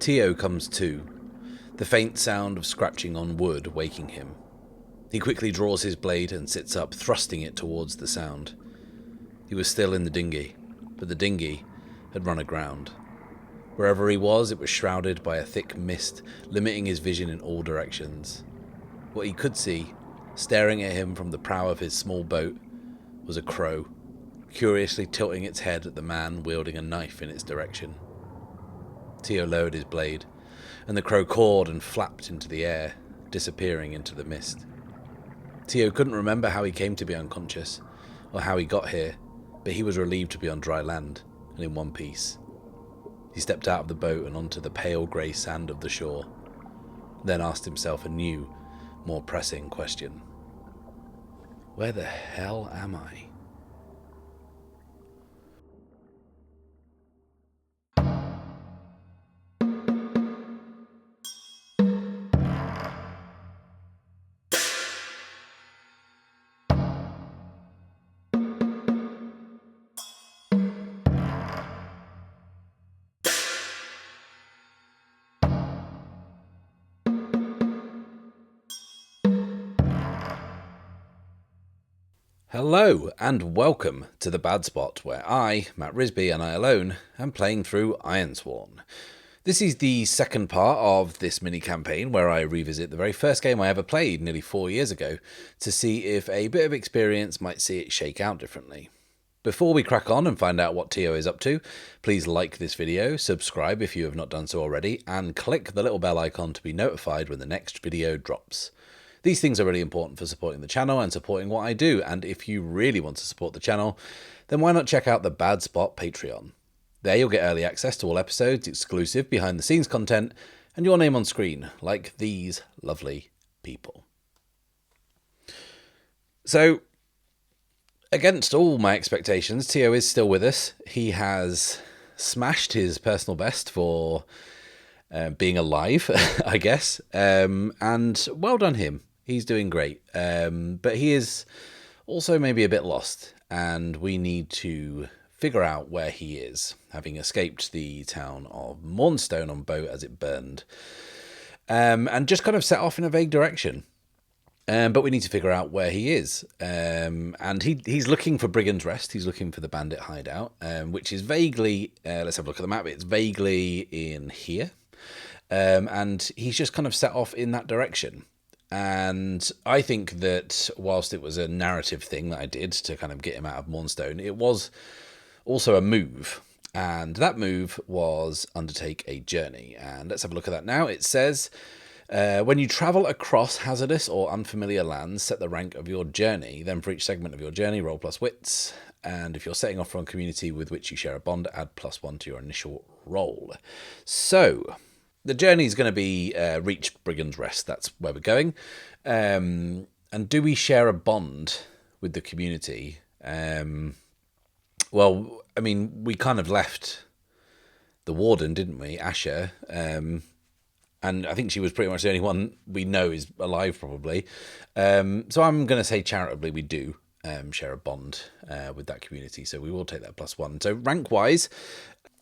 Tio comes to, the faint sound of scratching on wood waking him. He quickly draws his blade and sits up, thrusting it towards the sound. He was still in the dinghy, but the dinghy had run aground. Wherever he was, it was shrouded by a thick mist, limiting his vision in all directions. What he could see, staring at him from the prow of his small boat, was a crow, curiously tilting its head at the man wielding a knife in its direction. Tio lowered his blade, and the crow cawed and flapped into the air, disappearing into the mist. Tio couldn't remember how he came to be unconscious, or how he got here, but he was relieved to be on dry land, and in one piece. He stepped out of the boat and onto the pale grey sand of the shore, then asked himself a new, more pressing question. Where the hell am I? Hello and welcome to The Bad Spot, where I, Matt Risby, and I alone am playing through Ironsworn. This is the second part of this mini-campaign where I revisit the very first game I ever played nearly 4 years ago to see if a bit of experience might see it shake out differently. Before we crack on and find out what Tio is up to, please like this video, subscribe if you have not done so already, and click the little bell icon to be notified when the next video drops. These things are really important for supporting the channel and supporting what I do, and if you really want to support the channel, then why not check out the Bad Spot Patreon. There you'll get early access to all episodes, exclusive behind-the-scenes content, and your name on screen, like these lovely people. So, against all my expectations, Tio is still with us. He has smashed his personal best for being alive, I guess, and well done him. He's doing great, but he is also maybe a bit lost, and we need to figure out where he is, having escaped the town of Mournstone on boat as it burned, and just kind of set off in a vague direction. But we need to figure out where he is, and he's looking for Brigand's Rest. He's looking for the bandit hideout, which is vaguely, let's have a look at the map, it's vaguely in here. And he's just kind of set off in that direction. And I think that whilst it was a narrative thing that I did to kind of get him out of Mournstone, it was also a move. And that move was undertake a journey. And let's have a look at that now. It says, when you travel across hazardous or unfamiliar lands, set the rank of your journey. Then for each segment of your journey, roll plus wits. And if you're setting off from a community with which you share a bond, add +1 to your initial roll. So the journey is going to be reach Brigand's Rest. That's where we're going. And do we share a bond with the community? Well, I mean, we kind of left the warden, didn't we, Asher? And I think she was pretty much the only one we know is alive, probably. So I'm going to say charitably we do share a bond with that community. So we will take that +1. So rank-wise,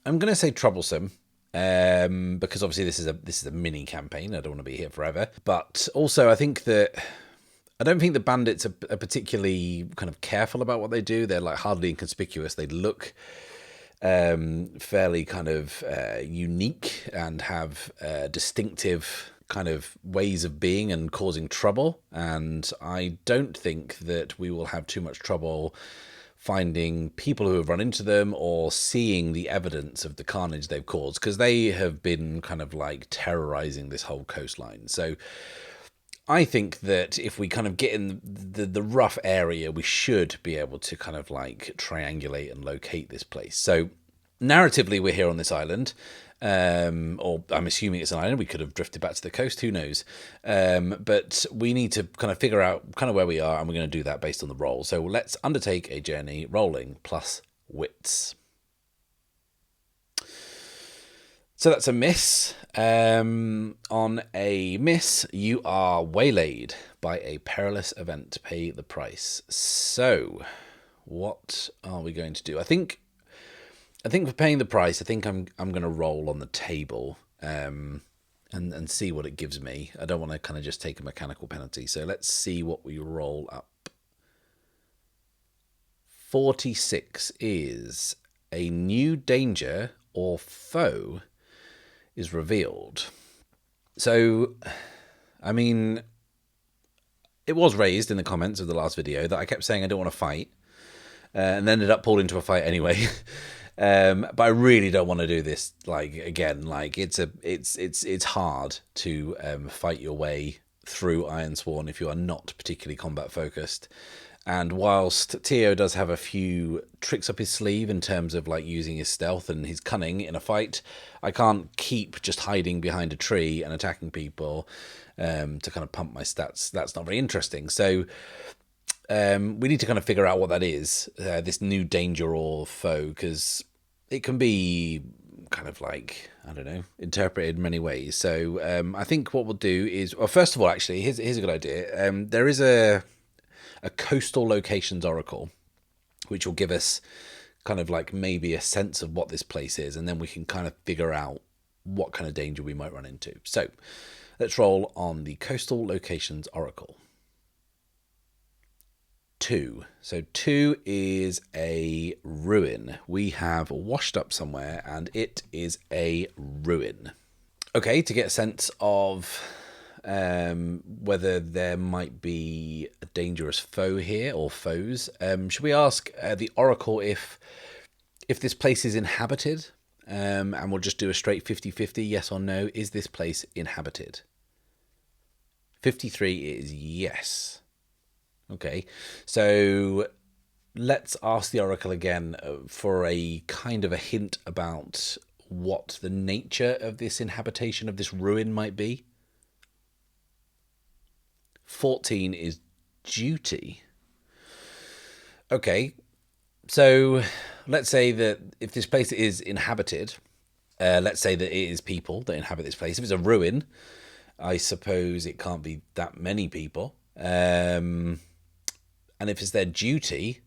I'm going to say troublesome. Because obviously this is a mini campaign. I don't want to be here forever. But also I think that I don't think the bandits are particularly kind of careful about what they do. They're like hardly inconspicuous. They look fairly kind of unique and have distinctive kind of ways of being and causing trouble. And I don't think that we will have too much trouble finding people who have run into them or seeing the evidence of the carnage they've caused, because they have been kind of like terrorizing this whole coastline. So I think that if we kind of get in the rough area, we should be able to kind of like triangulate and locate this place. So narratively, we're here on this island. Or I'm assuming it's an island. We could have drifted back to the coast. Who knows? But we need to kind of figure out kind of where we are, and we're going to do that based on the roll. So let's undertake a journey rolling plus wits. So that's a miss. On a miss, you are waylaid by a perilous event. Pay the price. So what are we going to do? I think I think for paying the price, I think I'm going to roll on the table, and see what it gives me. I don't want to kind of just take a mechanical penalty. So let's see what we roll up. 46 is a new danger or foe is revealed. So, I mean, it was raised in the comments of the last video that I kept saying I don't want to fight, and ended up pulled into a fight anyway. But I really don't want to do this. Like, again, like it's hard to fight your way through Ironsworn if you are not particularly combat focused. And whilst Tio does have a few tricks up his sleeve in terms of like using his stealth and his cunning in a fight, I can't keep just hiding behind a tree and attacking people to kind of pump my stats. That's not very interesting. So we need to kind of figure out what that is, this new danger or foe, because it can be kind of like, I don't know, interpreted in many ways. So I think what we'll do is, well, first of all, actually, here's a good idea. There is a coastal locations oracle, which will give us kind of like maybe a sense of what this place is, and then we can kind of figure out what kind of danger we might run into. So let's roll on the coastal locations oracle. 2. So 2 is a ruin. We have washed up somewhere, and it is a ruin. Okay, to get a sense of whether there might be a dangerous foe here or foes, should we ask the oracle if this place is inhabited? And we'll just do a straight 50-50, yes or no. Is this place inhabited? 53 is yes. Okay, so let's ask the oracle again for a kind of a hint about what the nature of this inhabitation of this ruin might be. 14 is duty. Okay, so let's say that if this place is inhabited, let's say that it is people that inhabit this place. If it's a ruin, I suppose it can't be that many people. And if it's their duty,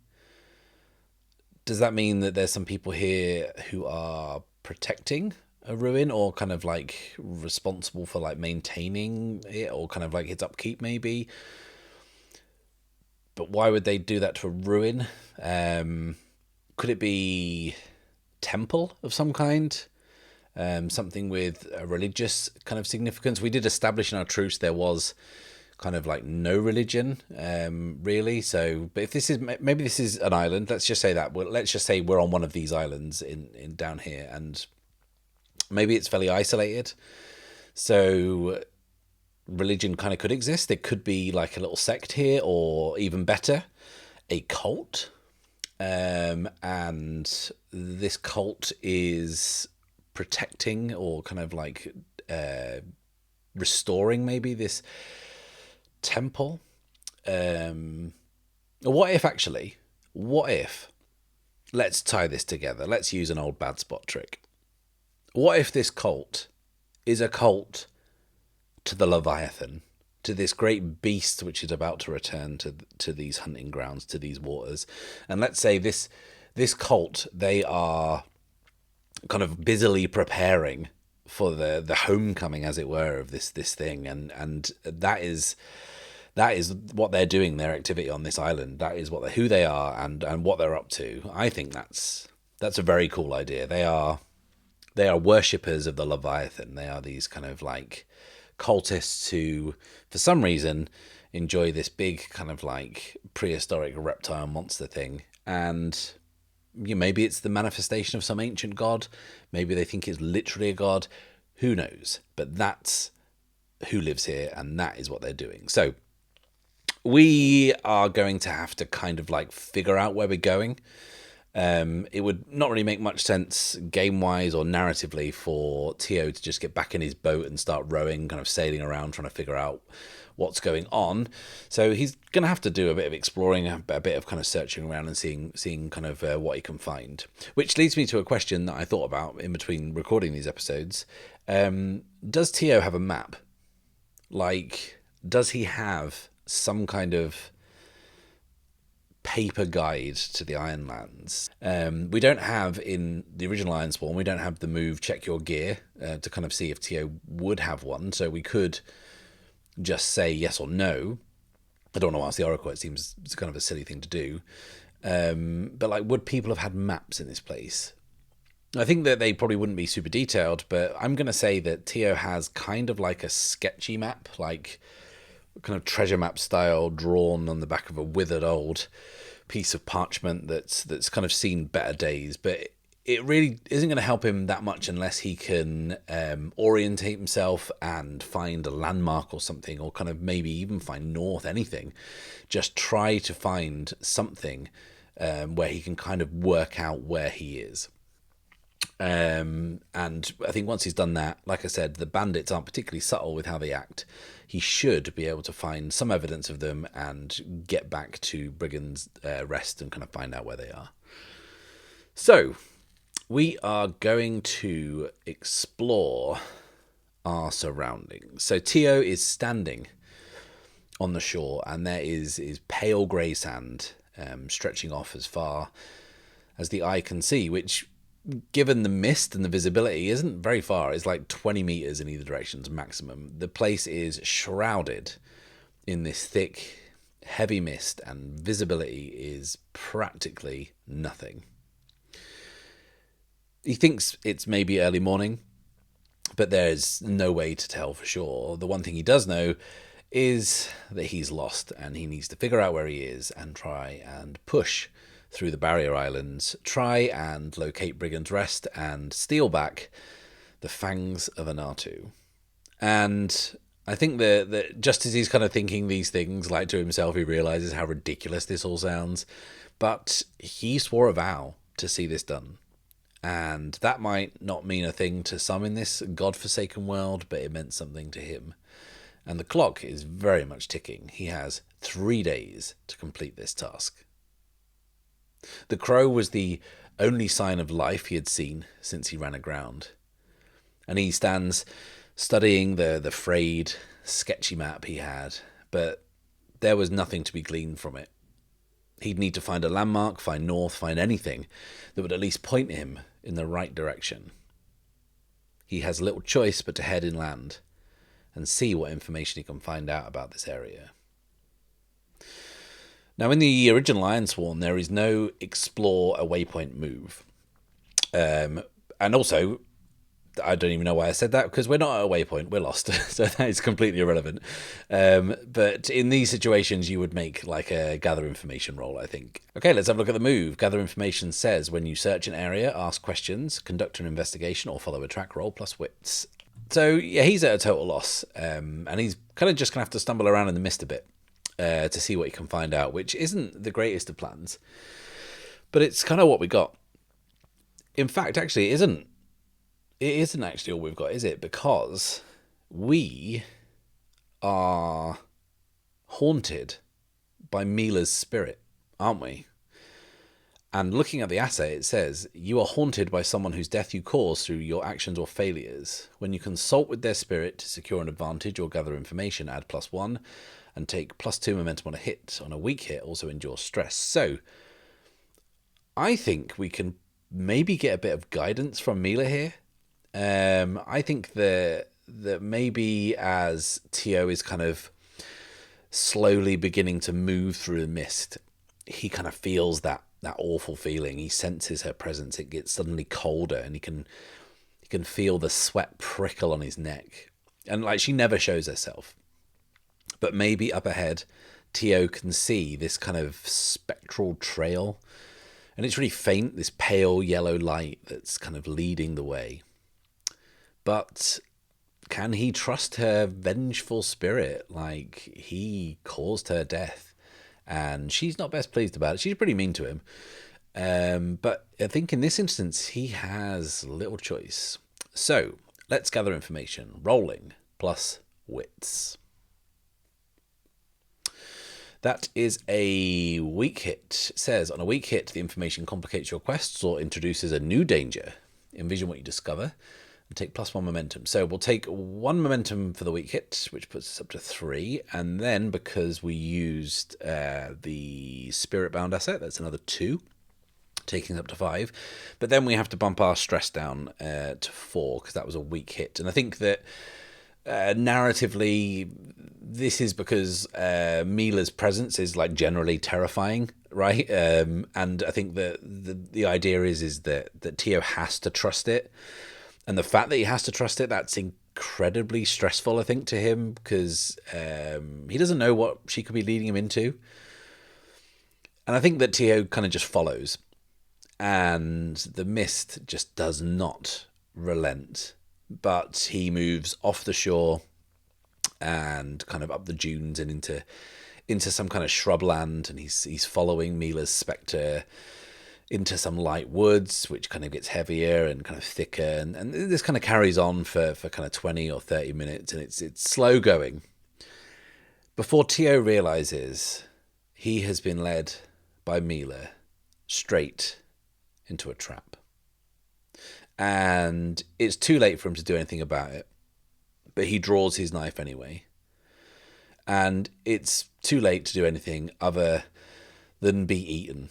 does that mean that there's some people here who are protecting a ruin, or kind of like responsible for like maintaining it, or kind of like its upkeep maybe? But why would they do that to a ruin? Could it be temple of some kind? Something with a religious kind of significance? We did establish in our truce there was kind of like no religion, really. So, but if this is, maybe this is an island, let's just say that. Well, let's just say we're on one of these islands in down here, and maybe it's fairly isolated. So religion kind of could exist. There could be like a little sect here, or even better, a cult. And this cult is protecting or kind of like restoring maybe this temple. What if, let's tie this together. Let's use an old bad spot trick. What if this cult is a cult to the Leviathan, to this great beast which is about to return to these hunting grounds, to these waters? And let's say this cult, they are kind of busily preparing for the homecoming, as it were, of this thing, and that is what they're doing, their activity on this island. That is who they are and what they're up to. I think that's a very cool idea. They are worshippers of the Leviathan. They are these kind of like cultists who, for some reason, enjoy this big kind of like prehistoric reptile monster thing. And maybe it's the manifestation of some ancient god. Maybe they think it's literally a god. Who knows? But that's who lives here, and that is what they're doing. So we are going to have to kind of like figure out where we're going. It would not really make much sense game-wise or narratively for Tio to just get back in his boat and start rowing, kind of sailing around, trying to figure out what's going on. So he's going to have to do a bit of exploring, a bit of kind of searching around and seeing kind of what he can find. Which leads me to a question that I thought about in between recording these episodes. Does Tio have a map? Like, does he have some kind of paper guide to the Ironlands. We don't have, in the original Ironsworn, we don't have the move check your gear to kind of see if Tio would have one, so we could just say yes or no. I don't want to ask the Oracle, it seems it's kind of a silly thing to do. But like, would people have had maps in this place? I think that they probably wouldn't be super detailed, but I'm going to say that Tio has kind of like a sketchy map, like kind of treasure map style, drawn on the back of a withered old piece of parchment that's kind of seen better days. But it really isn't going to help him that much unless he can orientate himself and find a landmark or something, or kind of maybe even find north, anything. Just try to find something where he can kind of work out where he is. And I think once he's done that, like I said, the bandits aren't particularly subtle with how they act. He should be able to find some evidence of them and get back to Brigand's Rest and kind of find out where they are. So we are going to explore our surroundings. So Tio is standing on the shore, and there is pale grey sand stretching off as far as the eye can see, which, given the mist and the visibility, isn't very far. It's like 20 meters in either direction maximum. The place is shrouded in this thick, heavy mist, and visibility is practically nothing. He thinks it's maybe early morning, but there's no way to tell for sure. The one thing he does know is that he's lost, and he needs to figure out where he is and try and push through the barrier islands, try and locate Brigand's Rest, and steal back the fangs of Anatu. And I think that just as he's kind of thinking these things, like to himself, he realizes how ridiculous this all sounds. But he swore a vow to see this done. And that might not mean a thing to some in this godforsaken world, but it meant something to him. And the clock is very much ticking. He has 3 days to complete this task. The crow was the only sign of life he had seen since he ran aground. And he stands studying the frayed, sketchy map he had, but there was nothing to be gleaned from it. He'd need to find a landmark, find north, find anything that would at least point him in the right direction. He has little choice but to head inland and see what information he can find out about this area. Now, in the original Ironsworn, there is no explore a waypoint move. And also, I don't even know why I said that, because we're not at a waypoint, we're lost. So that is completely irrelevant. But in these situations, you would make like a gather information roll, I think. Okay, let's have a look at the move. Gather information says when you search an area, ask questions, conduct an investigation, or follow a track, roll plus wits. So yeah, he's at a total loss. And he's kind of just going to have to stumble around in the mist a bit to see what he can find out, which isn't the greatest of plans. But it's kind of what we got. In fact, actually, it isn't actually all we've got, is it? Because we are haunted by Mila's spirit, aren't we? And looking at the assay, it says, you are haunted by someone whose death you caused through your actions or failures. When you consult with their spirit to secure an advantage or gather information, add +1 and take +2 momentum on a hit. On a weak hit, also endure stress. So I think we can maybe get a bit of guidance from Mila here. I think that maybe as Tio is kind of slowly beginning to move through the mist, he kind of feels that awful feeling. He senses her presence. It gets suddenly colder, and he can feel the sweat prickle on his neck. And like, she never shows herself, but maybe up ahead, Tio can see this kind of spectral trail, and it's really faint, this pale yellow light that's kind of leading the way. But can he trust her vengeful spirit? Like, he caused her death, and she's not best pleased about it. She's pretty mean to him. But I think in this instance, he has little choice. So let's gather information. Rolling plus wits. That is a weak hit. It says, on a weak hit, the information complicates your quests or introduces a new danger. Envision what you discover, take +1 momentum. So we'll take 1 momentum for the weak hit, which puts us up to 3. And then because we used the Spirit Bound asset, that's another 2, taking us up to 5. But then we have to bump our stress down to 4 because that was a weak hit. And I think that narratively, this is because Mila's presence is like generally terrifying, right? And I think that the idea is that Tio has to trust it. And the fact that he has to trust it, that's incredibly stressful, I think, to him, because he doesn't know what she could be leading him into. And I think that Tio kind of just follows. And the mist just does not relent. But he moves off the shore and kind of up the dunes and into some kind of shrubland. And he's following Mila's spectre into some light woods, which kind of gets heavier and kind of thicker, and this kind of carries on for kind of 20 or 30 minutes, and it's slow going before Tio realizes he has been led by Mila straight into a trap. And it's too late for him to do anything about it, but he draws his knife anyway. And it's too late to do anything other than be eaten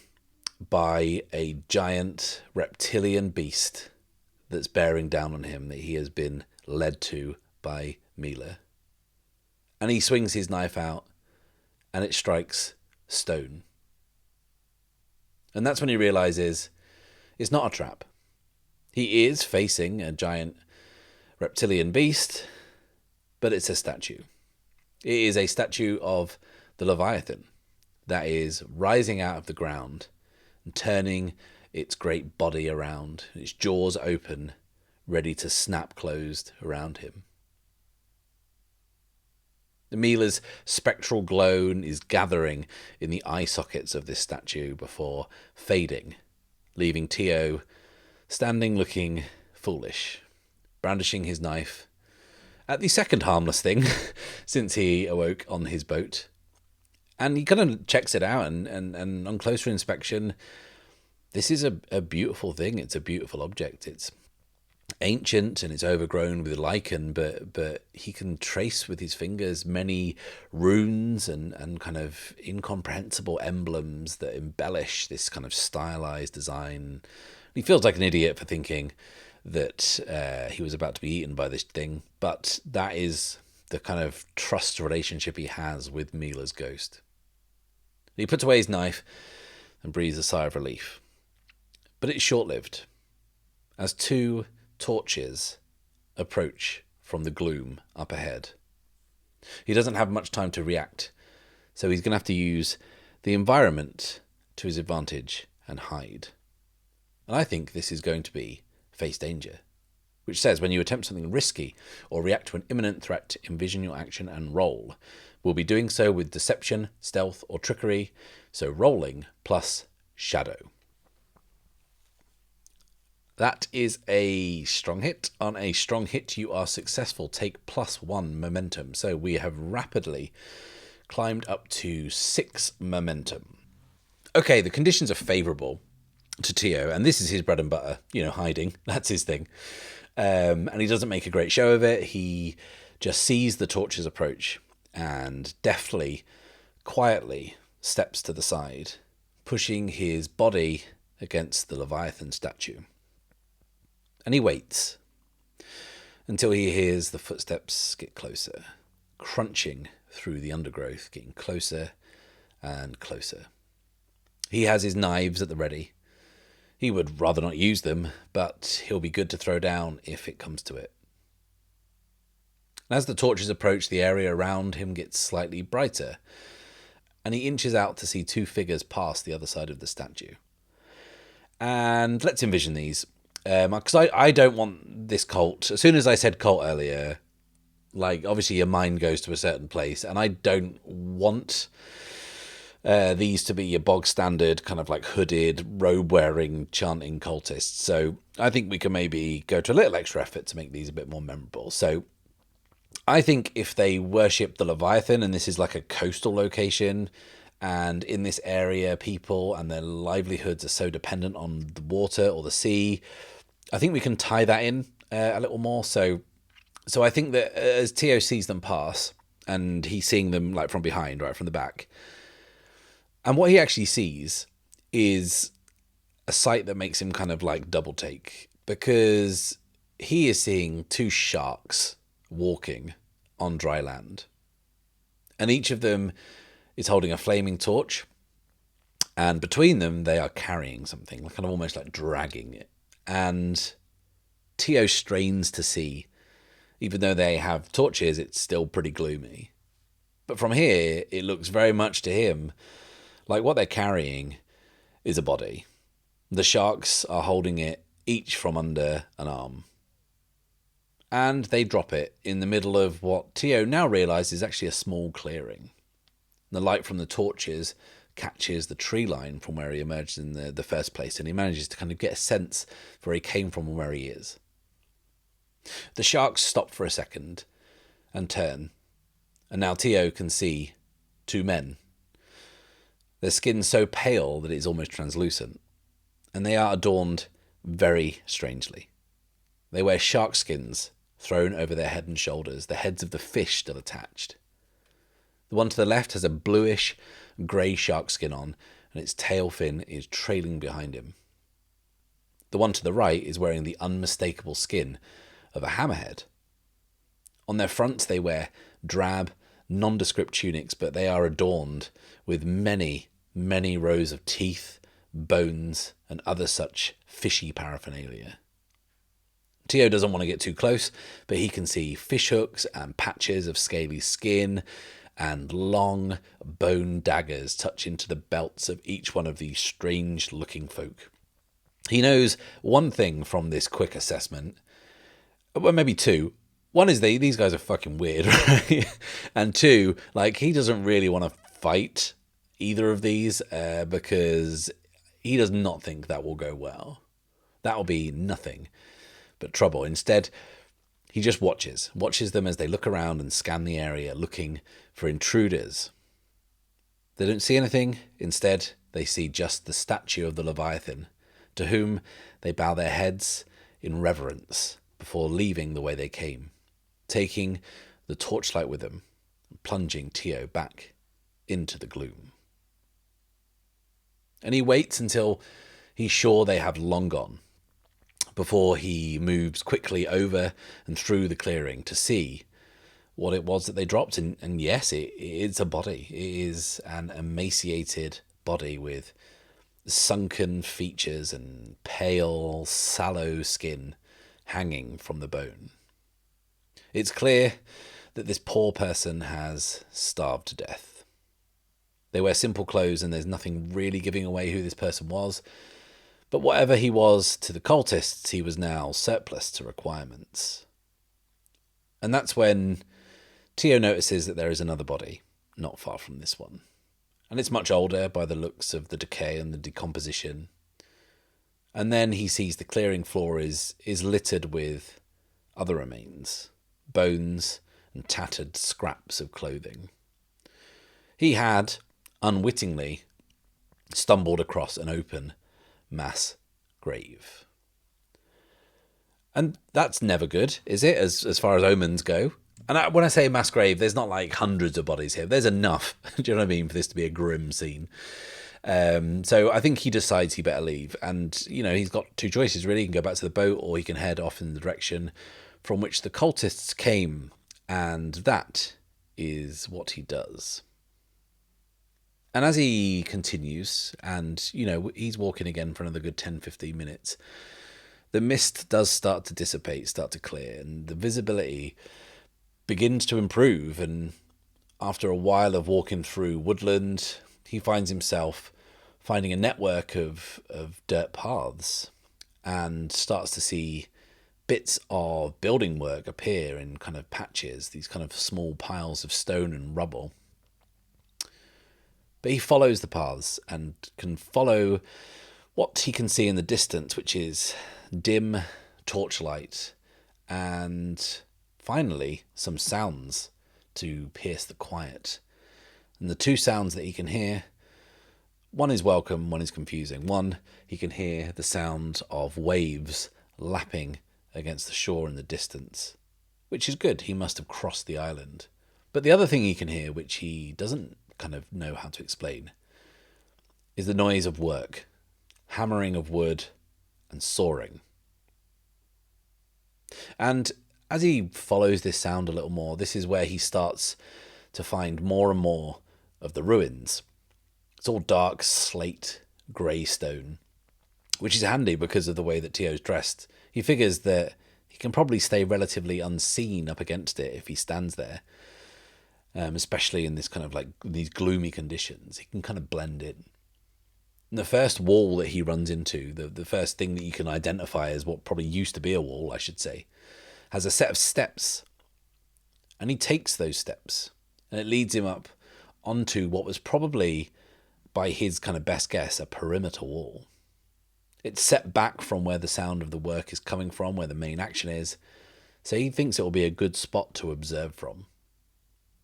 by a giant reptilian beast that's bearing down on him, that he has been led to by Mila. And he swings his knife out, and it strikes stone. And that's when he realizes it's not a trap. He is facing a giant reptilian beast, but it's a statue. It is a statue of the Leviathan that is rising out of the ground and turning its great body around, its jaws open, ready to snap closed around him. Mila's spectral glow is gathering in the eye sockets of this statue before fading, leaving Tio standing looking foolish, brandishing his knife at the second harmless thing since he awoke on his boat. And he kind of checks it out, and on closer inspection, this is a beautiful thing. It's a beautiful object. It's ancient and it's overgrown with lichen, but he can trace with his fingers many runes and kind of incomprehensible emblems that embellish this kind of stylized design. He feels like an idiot for thinking that he was about to be eaten by this thing, but that is the kind of trust relationship he has with Mila's ghost. He puts away his knife and breathes a sigh of relief. But it's short-lived, as 2 torches approach from the gloom up ahead. He doesn't have much time to react, so he's going to have to use the environment to his advantage and hide. And I think this is going to be face danger, which says when you attempt something risky or react to an imminent threat, envision your action and roll. We'll be doing so with deception, stealth, or trickery, so rolling plus shadow. That is a strong hit. On a strong hit, you are successful. Take +1 momentum. So we have rapidly climbed up to 6 momentum. Okay, the conditions are favourable to Tio, and this is his bread and butter, hiding. That's his thing. And he doesn't make a great show of it. He just sees the torches approach and deftly, quietly steps to the side, pushing his body against the Leviathan statue. And he waits until he hears the footsteps get closer, crunching through the undergrowth, getting closer and closer. He has his knives at the ready. He would rather not use them, but he'll be good to throw down if it comes to it. As the torches approach, the area around him gets slightly brighter, and he inches out to see 2 figures pass the other side of the statue. And let's envision these. Because I don't want this cult. As soon as I said cult earlier, obviously your mind goes to a certain place, and I don't want these to be your bog standard kind of hooded, robe-wearing, chanting cultists. So I think we can maybe go to a little extra effort to make these a bit more memorable. So I think if they worship the Leviathan, and this is like a coastal location, and in this area people and their livelihoods are so dependent on the water or the sea, I think we can tie that in a little more. So I think that as Tio sees them pass, and he's seeing them like from behind, right from the back, and what he actually sees is a sight that makes him kind of like double take, because he is seeing two sharks walking on dry land, and each of them is holding a flaming torch, and between them they are carrying something, kind of almost like dragging it. And Tio strains to see. Even though they have torches, it's still pretty gloomy. But from here, it looks very much to him like what they're carrying is a body. The sharks are holding it each from under an arm. And they drop it in the middle of what Tio now realises is actually a small clearing. The light from the torches catches the tree line from where he emerged in the first place, and he manages to kind of get a sense for where he came from and where he is. The sharks stop for a second and turn, and now Tio can see two men. Their skin so pale that it is almost translucent, and they are adorned very strangely. They wear shark skins thrown over their head and shoulders, the heads of the fish still attached. The one to the left has a bluish grey shark skin on, and its tail fin is trailing behind him. The one to the right is wearing the unmistakable skin of a hammerhead. On their fronts they wear drab, nondescript tunics, but they are adorned with many, many rows of teeth, bones, and other such fishy paraphernalia. Tio doesn't want to get too close, but he can see fish hooks and patches of scaly skin, and long bone daggers touch into the belts of each one of these strange-looking folk. He knows one thing from this quick assessment, well, maybe two. One is these guys are fucking weird, right? And two, like, he doesn't really want to fight either of these because he does not think that will go well. That will be nothing but trouble. Instead, he just watches them as they look around and scan the area, looking for intruders. They don't see anything. Instead, they see just the statue of the Leviathan, to whom they bow their heads in reverence before leaving the way they came, taking the torchlight with them and plunging Tio back into the gloom. And he waits until he's sure they have long gone, before he moves quickly over and through the clearing to see what it was that they dropped. And yes, it's a body. It is an emaciated body with sunken features and pale, sallow skin hanging from the bone. It's clear that this poor person has starved to death. They wear simple clothes, and there's nothing really giving away who this person was. But whatever he was to the cultists, he was now surplus to requirements. And that's when Tio notices that there is another body not far from this one. And it's much older by the looks of the decay and the decomposition. And then he sees the clearing floor is littered with other remains, bones and tattered scraps of clothing. He had, unwittingly, stumbled across an open mass grave. And that's never good, is it, as far as omens go? And when I say mass grave, there's not like hundreds of bodies here. There's enough, do you know what I mean, for this to be a grim scene. So I think he decides he better leave. And, you know, he's got two choices, really. He can go back to the boat, or he can head off in the direction from which the cultists came. And that is what he does. And as he continues, and, you know, he's walking again for another good 10-15 minutes, the mist does start to dissipate, start to clear, and the visibility begins to improve. And after a while of walking through woodland, he finds himself finding a network of dirt paths, and starts to see bits of building work appear in kind of patches, these kind of small piles of stone and rubble. But he follows the paths and can follow what he can see in the distance, which is dim torchlight and finally some sounds to pierce the quiet. And the two sounds that he can hear, one is welcome, one is confusing. One, he can hear the sound of waves lapping against the shore in the distance, which is good. He must have crossed the island. But the other thing he can hear, which he doesn't kind of know how to explain, is the noise of work, hammering of wood and sawing. And as he follows this sound a little more, this is where he starts to find more and more of the ruins. It's all dark slate, grey stone, which is handy because of the way that Tio's dressed. He figures that he can probably stay relatively unseen up against it if he stands there, especially in this kind of like these gloomy conditions. He can kind of blend in. And the first wall that he runs into, the first thing that you can identify as what probably used to be a wall, I should say, has a set of steps. And he takes those steps, and it leads him up onto what was probably, by his kind of best guess, a perimeter wall. It's set back from where the sound of the work is coming from, where the main action is, so he thinks it will be a good spot to observe from.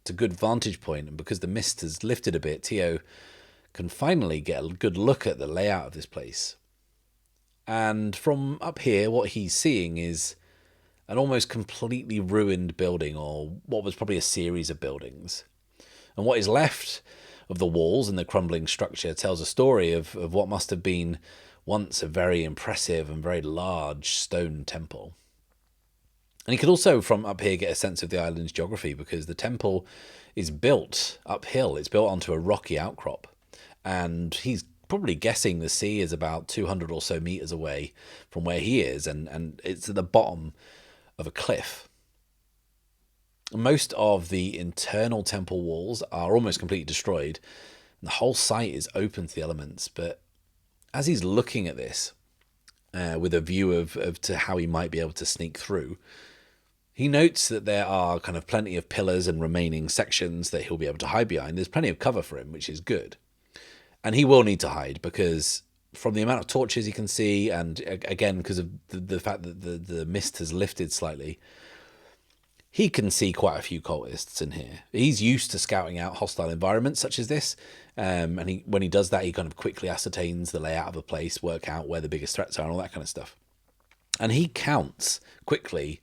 It's a good vantage point, and because the mist has lifted a bit, Tio can finally get a good look at the layout of this place. And from up here, what he's seeing is an almost completely ruined building, or what was probably a series of buildings. And what is left of the walls and the crumbling structure tells a story of what must have been once a very impressive and very large stone temple. And he could also, from up here, get a sense of the island's geography, because the temple is built uphill. It's built onto a rocky outcrop. And he's probably guessing the sea is about 200 or so meters away from where he is, and it's at the bottom of a cliff. Most of the internal temple walls are almost completely destroyed, and the whole site is open to the elements. But as he's looking at this, with a view of to how he might be able to sneak through, he notes that there are kind of plenty of pillars and remaining sections that he'll be able to hide behind. There's plenty of cover for him, which is good. And he will need to hide, because from the amount of torches he can see, and again, because of the fact that the mist has lifted slightly, he can see quite a few cultists in here. He's used to scouting out hostile environments such as this, and when he does that, he kind of quickly ascertains the layout of a place, work out where the biggest threats are, and all that kind of stuff. And he counts quickly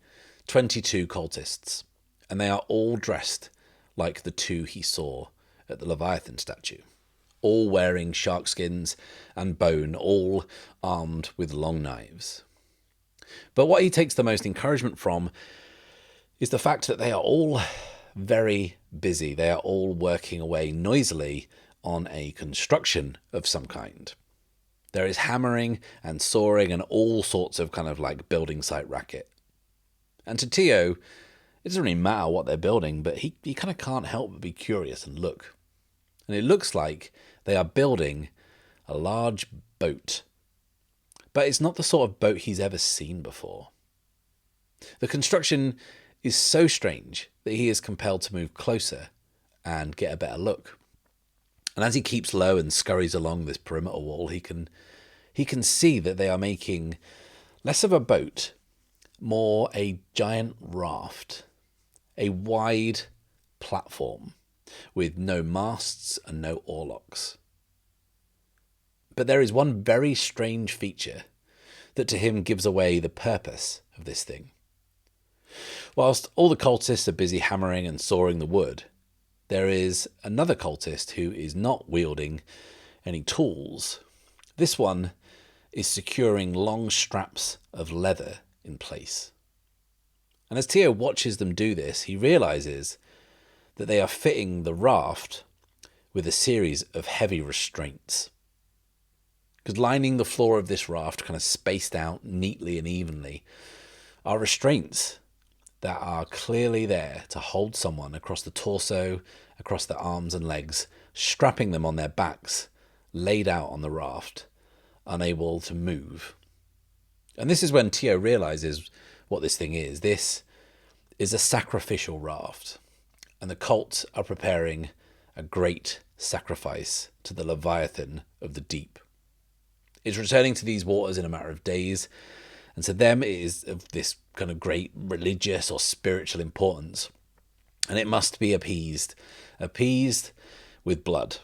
22 cultists, and they are all dressed like the two he saw at the Leviathan statue. All wearing shark skins and bone, all armed with long knives. But what he takes the most encouragement from is the fact that they are all very busy. They are all working away noisily on a construction of some kind. There is hammering and sawing and all sorts of kind of like building site racket. And to Tio, it doesn't really matter what they're building, but he kind of can't help but be curious and look. And it looks like they are building a large boat. But it's not the sort of boat he's ever seen before. The construction is so strange that he is compelled to move closer and get a better look. And as he keeps low and scurries along this perimeter wall, he can see that they are making less of a boat, more a giant raft, a wide platform with no masts and no oarlocks. But there is one very strange feature that to him gives away the purpose of this thing. Whilst all the cultists are busy hammering and sawing the wood, there is another cultist who is not wielding any tools. This one is securing long straps of leather in place. And as Tio watches them do this, he realizes that they are fitting the raft with a series of heavy restraints. Because lining the floor of this raft, kind of spaced out neatly and evenly, are restraints that are clearly there to hold someone across the torso, across the arms and legs, strapping them on their backs, laid out on the raft, unable to move. And this is when Tio realizes what this thing is. This is a sacrificial raft, and the cult are preparing a great sacrifice to the Leviathan of the deep. It's returning to these waters in a matter of days, and to them it is of this kind of great religious or spiritual importance, and it must be appeased with blood.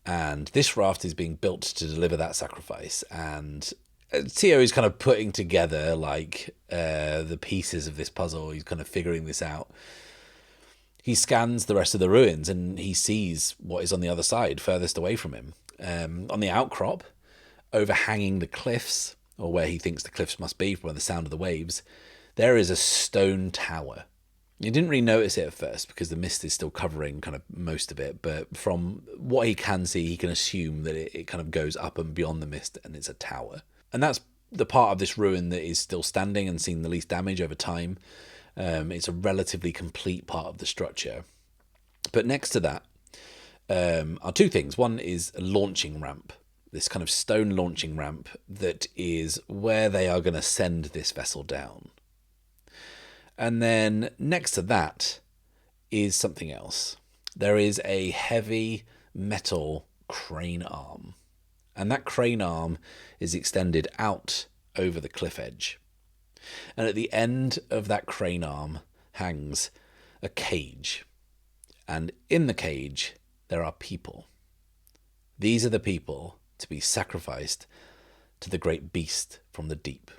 And this raft is being built to deliver that sacrifice, and Tio is kind of putting together like the pieces of this puzzle. He's kind of figuring this out. He scans the rest of the ruins and he sees what is on the other side, furthest away from him. On the outcrop, overhanging the cliffs, or where he thinks the cliffs must be from the sound of the waves, there is a stone tower. You didn't really notice it at first because the mist is still covering kind of most of it, but from what he can see, he can assume that it kind of goes up and beyond the mist and it's a tower. And that's the part of this ruin that is still standing and seen the least damage over time. It's a relatively complete part of the structure. But next to that are two things. One is a launching ramp, this kind of stone launching ramp that is where they are going to send this vessel down. And then next to that is something else. There is a heavy metal crane arm. And that crane arm is extended out over the cliff edge. And at the end of that crane arm hangs a cage. And in the cage, there are people. These are the people to be sacrificed to the great beast from the deep.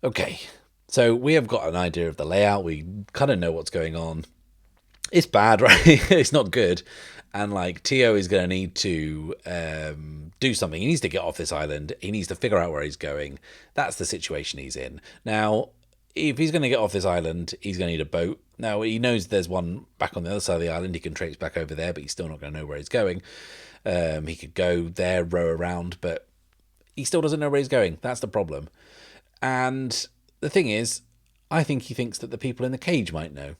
Okay, so we have got an idea of the layout. We kind of know what's going on. It's bad, right? It's not good. And like Tio is going to need to do something. He needs to get off this island. He needs to figure out where he's going. That's the situation he's in. Now, if he's going to get off this island, he's going to need a boat. Now, he knows there's one back on the other side of the island. He can trace back over there, but he's still not going to know where he's going. He could go there, row around, but he still doesn't know where he's going. That's the problem. And the thing is, I think he thinks that the people in the cage might know.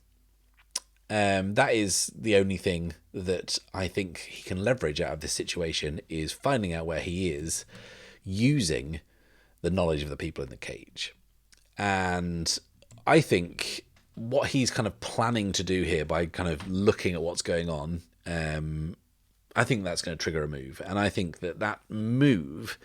That is the only thing that I think he can leverage out of this situation, is finding out where he is using the knowledge of the people in the cage. And I think what he's kind of planning to do here by kind of looking at what's going on, I think that's going to trigger a move. And I think that that move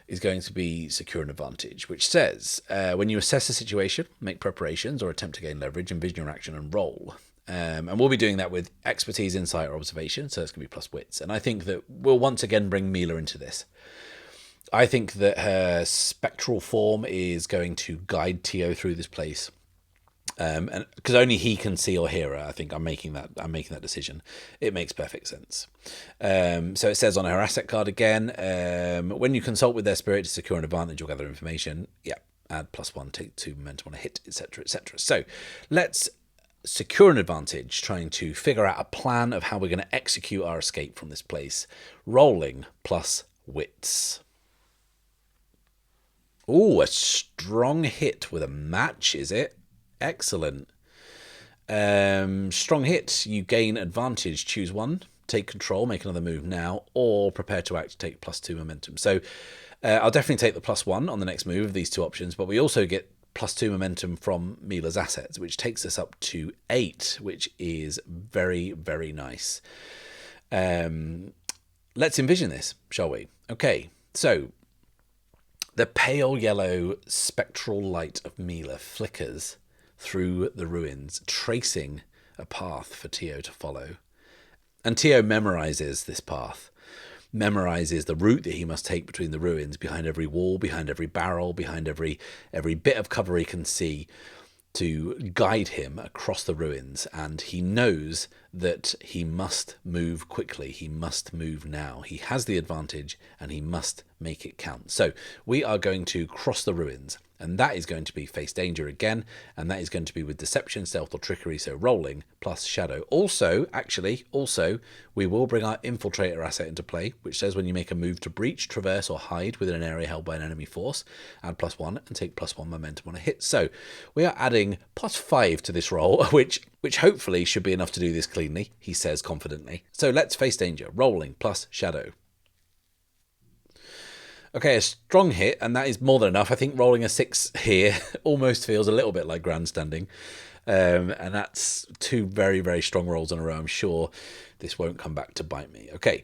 is going to be secure an advantage, which says when you assess a situation, make preparations or attempt to gain leverage, envision your action and roll. And we'll be doing that with expertise, insight, or observation, so it's going to be plus wits. And I think that we'll once again bring Mila into this. I think that her spectral form is going to guide Tio through this place. And because only he can see or hear her, I think I'm making that decision. It makes perfect sense. So it says on her asset card again, when you consult with their spirit to secure an advantage or gather information, add +1, take 2 momentum on a hit, etc., etc. So let's secure an advantage, trying to figure out a plan of how we're going to execute our escape from this place. Rolling plus wits. Ooh, a strong hit with a match, is it? Excellent. Strong hit, you gain advantage. Choose one, take control, make another move now, or prepare to act, take +2 momentum. So I'll definitely take the +1 on the next move of these two options, but we also get +2 momentum from Mila's assets, which takes us up to 8, which is very, very nice. Let's envision this, shall we? Okay, so the pale yellow spectral light of Mila flickers through the ruins, tracing a path for Tio to follow. And Tio memorizes this path, memorizes the route that he must take between the ruins, behind every wall, behind every barrel, behind every bit of cover he can see, to guide him across the ruins. And he knows that he must move quickly. He must move now. He has the advantage and he must make it count. So we are going to cross the ruins, and that is going to be face danger again, and that is going to be with deception, stealth, or trickery, so rolling plus shadow. Also, we will bring our infiltrator asset into play, which says when you make a move to breach, traverse, or hide within an area held by an enemy force, add +1 and take +1 momentum on a hit. So we are adding +5 to this roll, which hopefully should be enough to do this cleanly, he says confidently. So let's face danger, rolling plus shadow. Okay, a strong hit, and that is more than enough. I think rolling a 6 here almost feels a little bit like grandstanding. And that's 2 very, very strong rolls in a row. I'm sure this won't come back to bite me. Okay,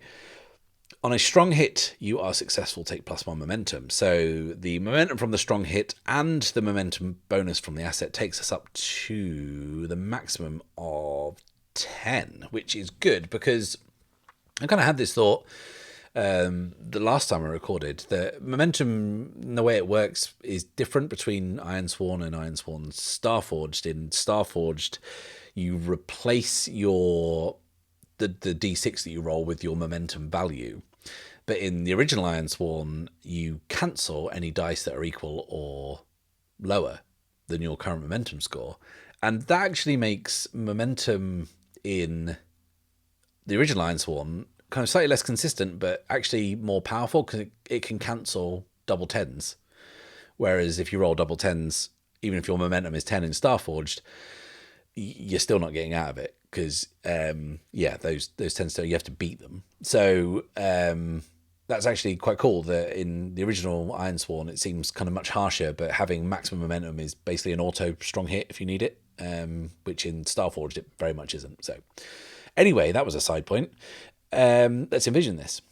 on a strong hit, you are successful, take +1 momentum. So the momentum from the strong hit and the momentum bonus from the asset takes us up to the maximum of 10, which is good because I kind of had this thought. The last time I recorded, the momentum, the way it works, is different between Ironsworn and Ironsworn Starforged. In Starforged, you replace the d6 that you roll with your momentum value. But in the original Ironsworn, you cancel any dice that are equal or lower than your current momentum score. And that actually makes momentum in the original Ironsworn kind of slightly less consistent, but actually more powerful because it can cancel double tens. Whereas if you roll double tens, even if your momentum is 10 in Starforged, you're still not getting out of it because, those tens still, you have to beat them. So that's actually quite cool that in the original Ironsworn, it seems kind of much harsher, but having maximum momentum is basically an auto strong hit if you need it, which in Starforged it very much isn't. So anyway, that was a side point. Let's envision this.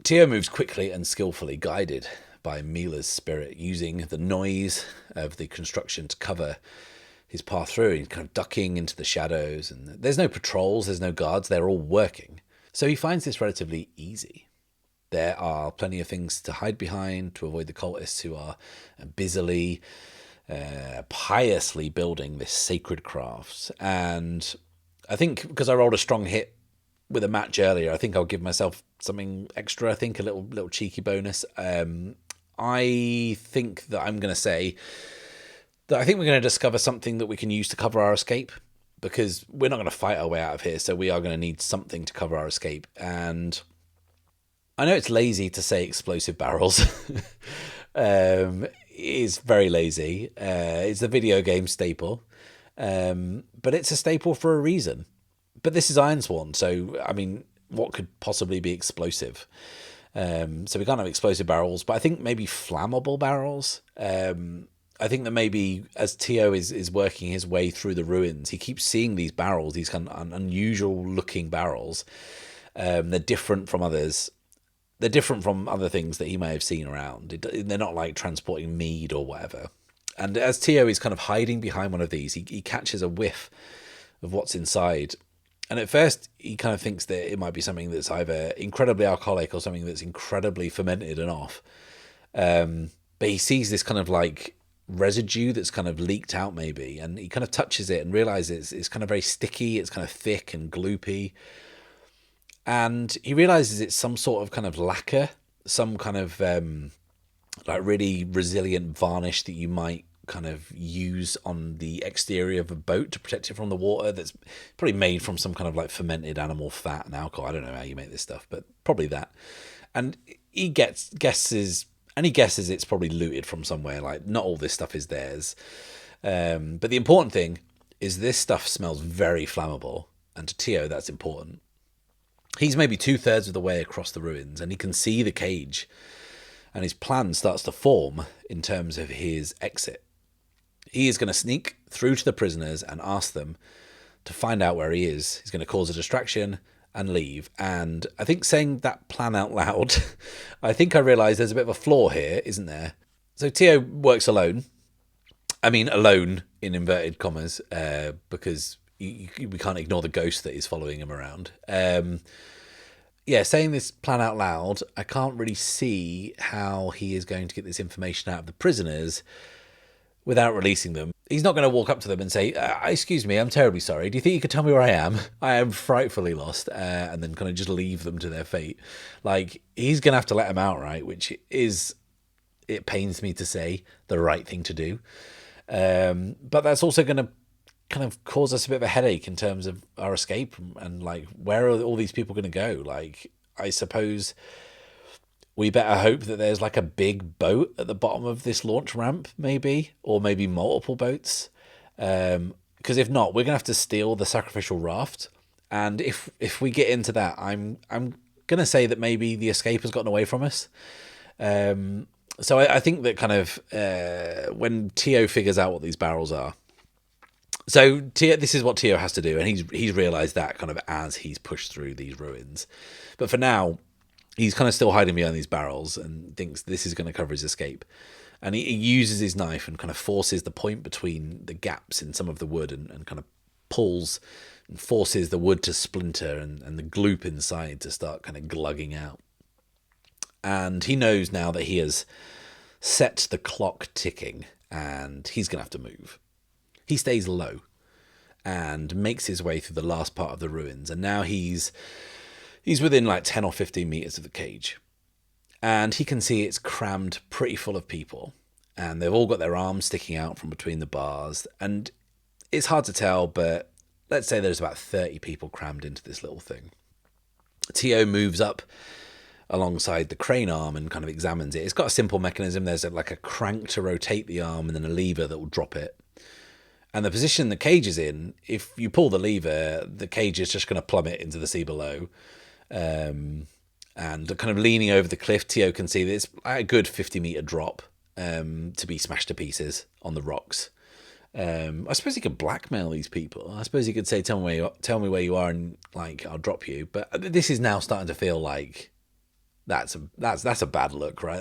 Tio moves quickly and skillfully, guided by Mila's spirit, using the noise of the construction to cover his path through. He's kind of ducking into the shadows, and there's no patrols, there's no guards, they're all working. So he finds this relatively easy. There are plenty of things to hide behind to avoid the cultists who are busily, piously building this sacred craft. And I think because I rolled a strong hit with a match earlier, I think I'll give myself something extra. I think a little cheeky bonus. I think that I'm going to say that I think we're going to discover something that we can use to cover our escape, because we're not going to fight our way out of here. So we are going to need something to cover our escape. And I know it's lazy to say explosive barrels. It's very lazy. It's a video game staple. But it's a staple for a reason. But this is Ironsworn, so, I mean, what could possibly be explosive? So we can't have explosive barrels, but I think maybe flammable barrels. I think that maybe as Tio is working his way through the ruins, he keeps seeing these barrels, these kind of unusual looking barrels. They're different from others. They're different from other things that he may have seen around. They're not like transporting mead or whatever. And as Tio is kind of hiding behind one of these, he catches a whiff of what's inside. And at first, he kind of thinks that it might be something that's either incredibly alcoholic or something that's incredibly fermented and off. But he sees this kind of like residue that's kind of leaked out maybe. And he kind of touches it and realizes it's kind of very sticky. It's kind of thick and gloopy. And he realizes it's some sort of kind of lacquer, some kind of like really resilient varnish that you might kind of use on the exterior of a boat to protect it from the water, that's probably made from some kind of like fermented animal fat and alcohol. I don't know how you make this stuff, but probably that. And he guesses it's probably looted from somewhere. Like, not all this stuff is theirs. But the important thing is this stuff smells very flammable, and to Tio that's important. He's maybe 2/3 of the way across the ruins, and he can see the cage, and his plan starts to form in terms of his exit. He is going to sneak through to the prisoners and ask them to find out where he is. He's going to cause a distraction and leave. And I think saying that plan out loud, I think I realise there's a bit of a flaw here, isn't there? So Tio works alone. I mean, alone in inverted commas, because we can't ignore the ghost that is following him around. Saying this plan out loud, I can't really see how he is going to get this information out of the prisoners without releasing them. He's not going to walk up to them and say, excuse me, I'm terribly sorry. Do you think you could tell me where I am? I am frightfully lost. And then kind of just leave them to their fate. Like, he's going to have to let them out, right? Which is, it pains me to say, the right thing to do. But that's also going to kind of cause us a bit of a headache in terms of our escape and like, where are all these people going to go? Like, I suppose we better hope that there's like a big boat at the bottom of this launch ramp, maybe, or maybe multiple boats. Because if not, we're gonna have to steal the sacrificial raft. And if we get into that, I'm gonna say that maybe the escape has gotten away from us. So I think that kind of when Tio figures out what these barrels are. So this is what Tio has to do, and he's realised that kind of as he's pushed through these ruins. But for now, he's kind of still hiding behind these barrels and thinks this is going to cover his escape. And he uses his knife and kind of forces the point between the gaps in some of the wood and kind of pulls and forces the wood to splinter and the gloop inside to start kind of glugging out. And he knows now that he has set the clock ticking and he's going to have to move. He stays low and makes his way through the last part of the ruins. And now he's within like 10 or 15 meters of the cage. And he can see it's crammed pretty full of people. And they've all got their arms sticking out from between the bars. And it's hard to tell, but let's say there's about 30 people crammed into this little thing. Tio moves up alongside the crane arm and kind of examines it. It's got a simple mechanism. There's like a crank to rotate the arm and then a lever that will drop it. And the position the cage is in, if you pull the lever, the cage is just going to plummet into the sea below. And kind of leaning over the cliff, Tio can see that it's a good 50-meter drop to be smashed to pieces on the rocks. I suppose he could blackmail these people. I suppose he could say, tell me where you are and like I'll drop you. But this is now starting to feel like that's a bad look, right?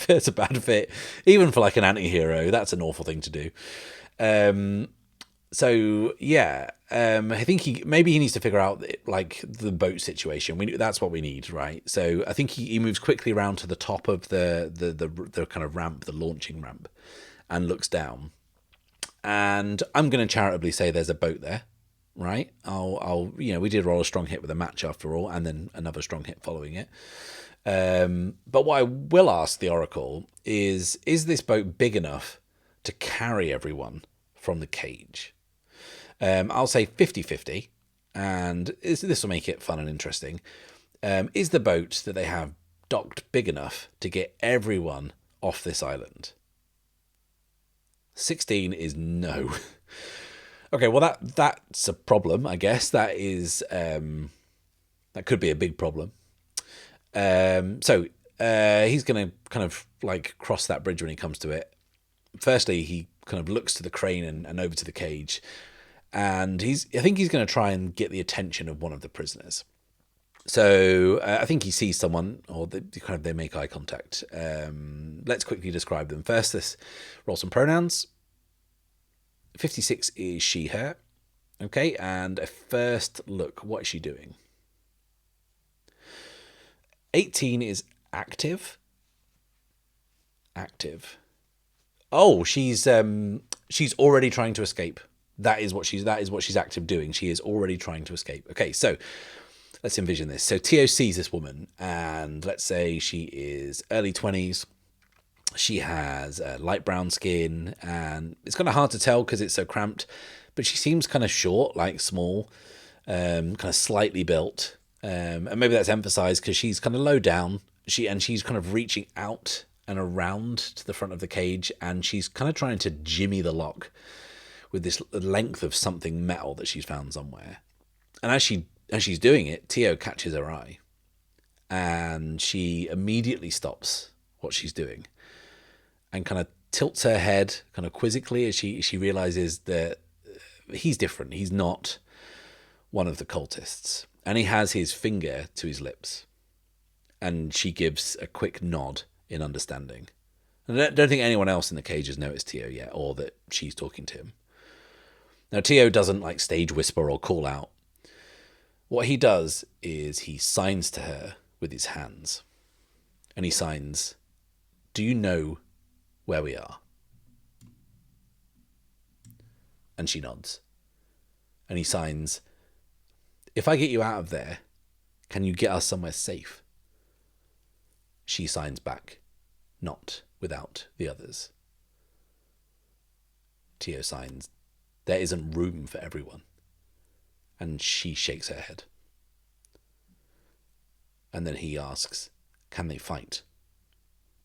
That's a bad fit. Even for like an anti-hero, that's an awful thing to do. So yeah, I think he needs to figure out like the boat situation. That's what we need, right? So I think he moves quickly around to the top of the kind of ramp, the launching ramp, and looks down. And I'm going to charitably say there's a boat there, right? We did roll a strong hit with a match after all, and then another strong hit following it. But what I will ask the Oracle is this boat big enough to carry everyone from the cage? I'll say 50-50, and this will make it fun and interesting. Is the boat that they have docked big enough to get everyone off this island? 16 is no. Okay, well that's a problem, I guess. That could be a big problem. So he's going to kind of like cross that bridge when he comes to it. Firstly, he kind of looks to the crane and over to the cage, and I think he's going to try and get the attention of one of the prisoners. So I think he sees someone, or they make eye contact. Let's quickly describe them. First, let's roll some pronouns. 56 is she, her. Okay, and a first look. What is she doing? 18 is active. Active. Oh, she's already trying to escape. That is what she's active doing. She is already trying to escape. Okay, so let's envision this. So Tio sees this woman, and let's say she is early 20s. She has light brown skin, and it's kind of hard to tell because it's so cramped, but she seems kind of short, like small, kind of slightly built. And maybe that's emphasized because she's kind of low down. She's kind of reaching out and around to the front of the cage, and she's kind of trying to jimmy the lock with this length of something metal that she's found somewhere. And as she's doing it, Tio catches her eye, and she immediately stops what she's doing and kind of tilts her head kind of quizzically as she realizes that he's different. He's not one of the cultists, and he has his finger to his lips, and she gives a quick nod in understanding. And I don't think anyone else in the cage has noticed Tio yet, or that she's talking to him. Now, Tio doesn't like stage whisper or call out. What he does is he signs to her with his hands. And he signs, "Do you know where we are?" And she nods. And he signs, "If I get you out of there, can you get us somewhere safe?" She signs back, "Not without the others." Tio signs, "There isn't room for everyone." And she shakes her head. And then he asks, "Can they fight?"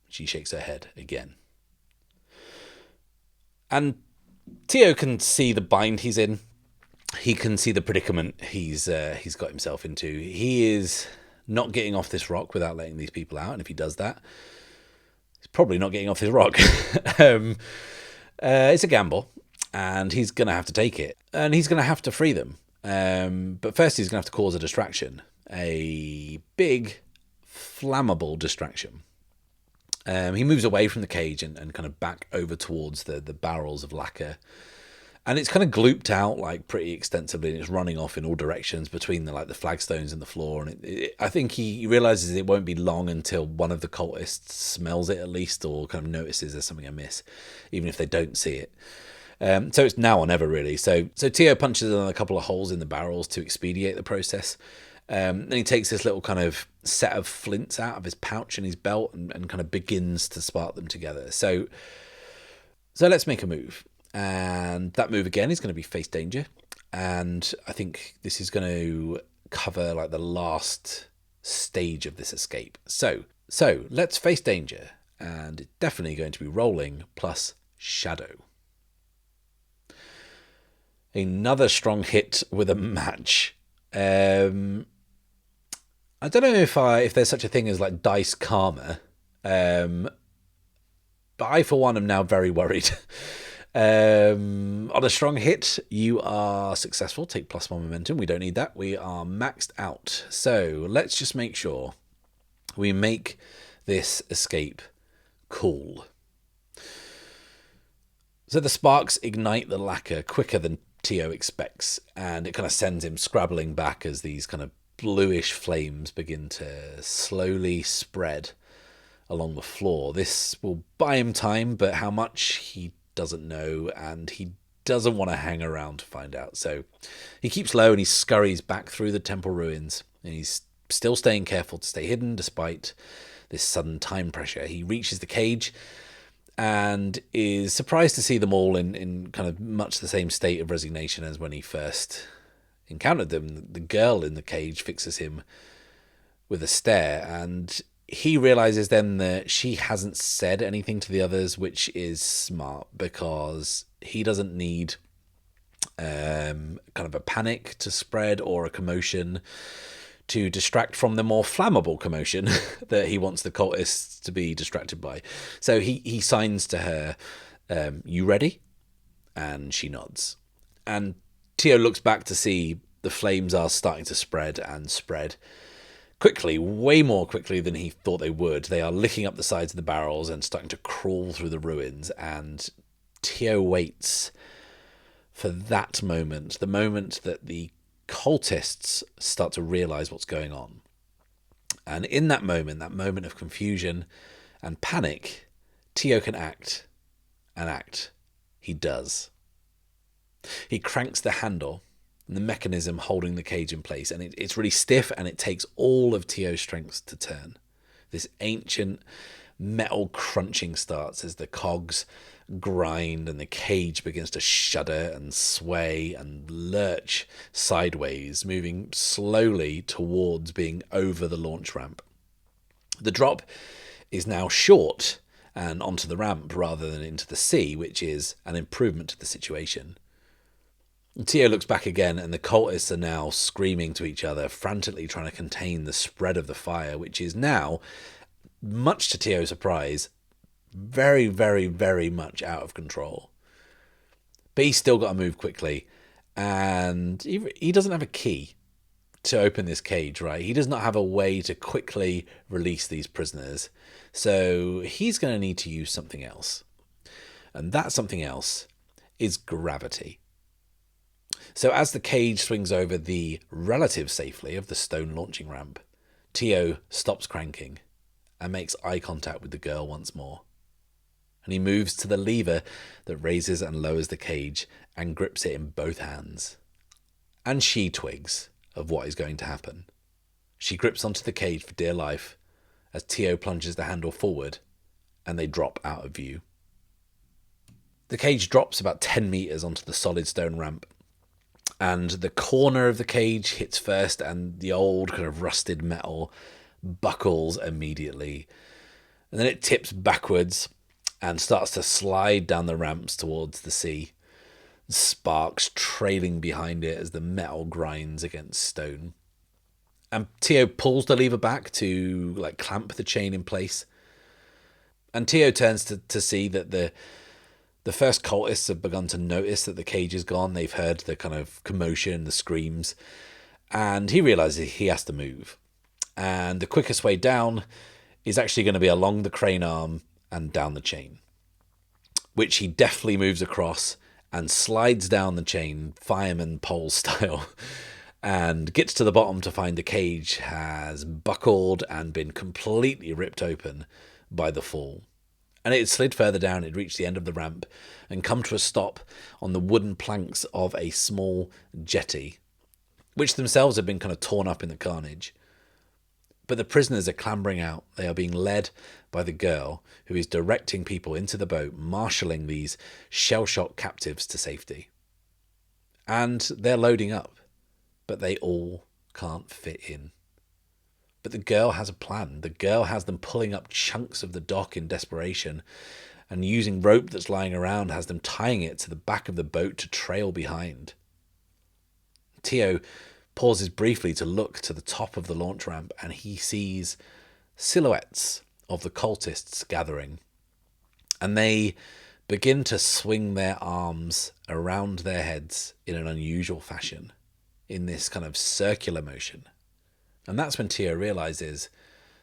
She shakes her head again. And Tio can see the bind he's in. He can see the predicament he's got himself into. He is not getting off this rock without letting these people out. And if he does that, he's probably not getting off this rock. It's a gamble, and he's going to have to take it. And he's going to have to free them. But first he's going to have to cause a distraction. A big, flammable distraction. He moves away from the cage and kind of back over towards the barrels of lacquer. And it's kind of glooped out like pretty extensively, and it's running off in all directions between the flagstones and the floor. And I think he realizes it won't be long until one of the cultists smells it at least, or kind of notices there's something amiss, even if they don't see it. So it's now or never, really. So Tio punches in a couple of holes in the barrels to expedite the process. And he takes this little kind of set of flints out of his pouch and his belt, and kind of begins to spark them together. So let's make a move. And that move again is going to be face danger. And I think this is going to cover like the last stage of this escape. So let's face danger. And it's definitely going to be rolling plus shadow. Another strong hit with a match. I don't know if there's such a thing as like dice karma. But I, for one, am now very worried. On a strong hit, you are successful. Take +1 momentum. We don't need that. We are maxed out. So let's just make sure we make this escape cool. So the sparks ignite the lacquer quicker than Tio expects, and it kind of sends him scrabbling back as these kind of bluish flames begin to slowly spread along the floor. This will buy him time, but how much he doesn't know, and he doesn't want to hang around to find out. So he keeps low and he scurries back through the temple ruins, and he's still staying careful to stay hidden despite this sudden time pressure. He reaches the cage and is surprised to see them all in kind of much the same state of resignation as when he first encountered them. The girl in the cage fixes him with a stare, and he realizes then that she hasn't said anything to the others, which is smart because he doesn't need kind of a panic to spread or a commotion to distract from the more flammable commotion that he wants the cultists to be distracted by. So he signs to her, "You ready?" And she nods. And Tio looks back to see the flames are starting to spread and spread quickly, way more quickly than he thought they would. They are licking up the sides of the barrels and starting to crawl through the ruins. And Tio waits for that moment, the moment that the cultists start to realize what's going on. And in that moment of confusion and panic, Tio can act, and act. He does. He cranks the handle, and the mechanism holding the cage in place, and it's really stiff, and it takes all of Tio's strength to turn. This ancient metal crunching starts as the cogs grind and the cage begins to shudder and sway and lurch sideways, moving slowly towards being over the launch ramp. The drop is now short and onto the ramp rather than into the sea, which is an improvement to the situation. Tio looks back again, and the cultists are now screaming to each other, frantically trying to contain the spread of the fire, which is now, much to Tio's surprise, very, very, very much out of control. But he's still got to move quickly, and he doesn't have a key to open this cage, right? He does not have a way to quickly release these prisoners, so he's going to need to use something else. And that something else is gravity. So as the cage swings over the relative safely of the stone launching ramp, Tio stops cranking and makes eye contact with the girl once more. And he moves to the lever that raises and lowers the cage and grips it in both hands. And she twigs of what is going to happen. She grips onto the cage for dear life as Tio plunges the handle forward and they drop out of view. The cage drops about 10 meters onto the solid stone ramp, and the corner of the cage hits first, and the old kind of rusted metal buckles immediately. And then it tips backwards and starts to slide down the ramps towards the sea, sparks trailing behind it as the metal grinds against stone. And Tio pulls the lever back to clamp the chain in place. And Tio turns to see that the first cultists have begun to notice that the cage is gone. They've heard the kind of commotion, the screams, and he realizes he has to move. And the quickest way down is actually going to be along the crane arm and down the chain, which he deftly moves across and slides down the chain, fireman pole style, and gets to the bottom to find the cage has buckled and been completely ripped open by the fall. And it had slid further down. It reached the end of the ramp and come to a stop on the wooden planks of a small jetty, which themselves had been kind of torn up in the carnage. But the prisoners are clambering out. They are being led by the girl who is directing people into the boat, marshalling these shell-shocked captives to safety. And they're loading up, but they all can't fit in. But the girl has a plan. The girl has them pulling up chunks of the dock in desperation, and using rope that's lying around has them tying it to the back of the boat to trail behind. Tio pauses briefly to look to the top of the launch ramp, and he sees silhouettes of the cultists gathering. And they begin to swing their arms around their heads in an unusual fashion, in this kind of circular motion. And that's when Tio realizes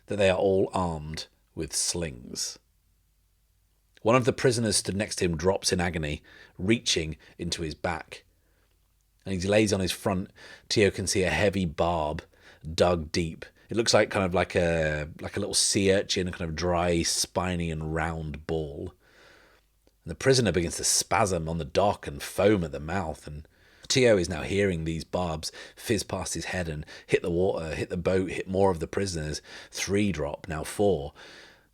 that they are all armed with slings. One of the prisoners stood next to him drops in agony, reaching into his back. And as he lays on his front, Tio can see a heavy barb dug deep. It looks like kind of like a little sea urchin, a kind of dry, spiny and round ball. And the prisoner begins to spasm on the dock and foam at the mouth, and Tio is now hearing these barbs fizz past his head and hit the water, hit the boat, hit more of the prisoners. 3 drop, now 4.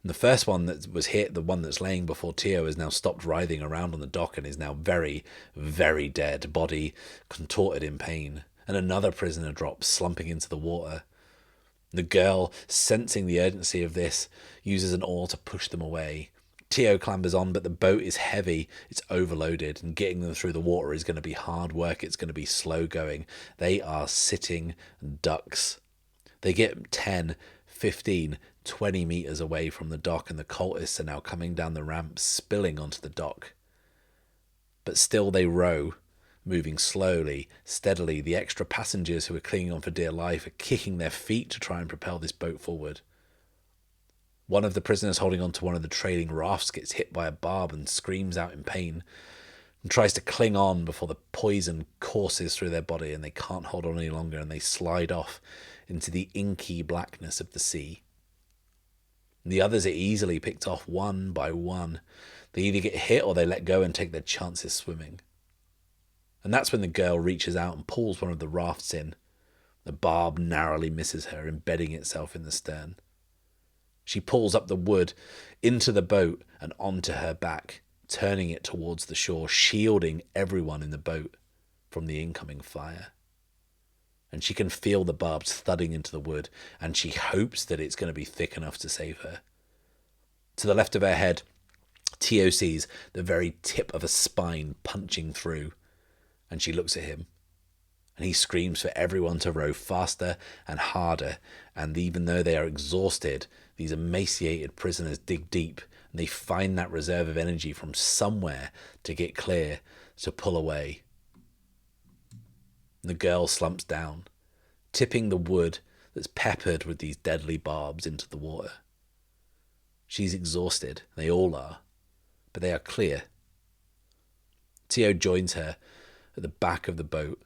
And the first one that was hit, the one that's laying before Tio, has now stopped writhing around on the dock and is now very, very dead, body contorted in pain. And another prisoner drops, slumping into the water. The girl, sensing the urgency of this, uses an oar to push them away. Tio clambers on, but the boat is heavy, it's overloaded, and getting them through the water is going to be hard work, it's going to be slow going. They are sitting ducks. They get 10, 15, 20 metres away from the dock, and the cultists are now coming down the ramp, spilling onto the dock. But still they row, moving slowly, steadily. The extra passengers who are clinging on for dear life are kicking their feet to try and propel this boat forward. One of the prisoners holding on to one of the trailing rafts gets hit by a barb and screams out in pain and tries to cling on before the poison courses through their body and they can't hold on any longer, and they slide off into the inky blackness of the sea. The others are easily picked off one by one. They either get hit or they let go and take their chances swimming. And that's when the girl reaches out and pulls one of the rafts in. The barb narrowly misses her, embedding itself in the stern. She pulls up the wood into the boat and onto her back, turning it towards the shore, shielding everyone in the boat from the incoming fire. And she can feel the barbs thudding into the wood, and she hopes that it's going to be thick enough to save her. To the left of her head, Tio sees the very tip of a spine punching through, and she looks at him. And he screams for everyone to row faster and harder, and even though they are exhausted, these emaciated prisoners dig deep, and they find that reserve of energy from somewhere to get clear, to pull away. And the girl slumps down, tipping the wood that's peppered with these deadly barbs into the water. She's exhausted, they all are, but they are clear. Tio joins her at the back of the boat.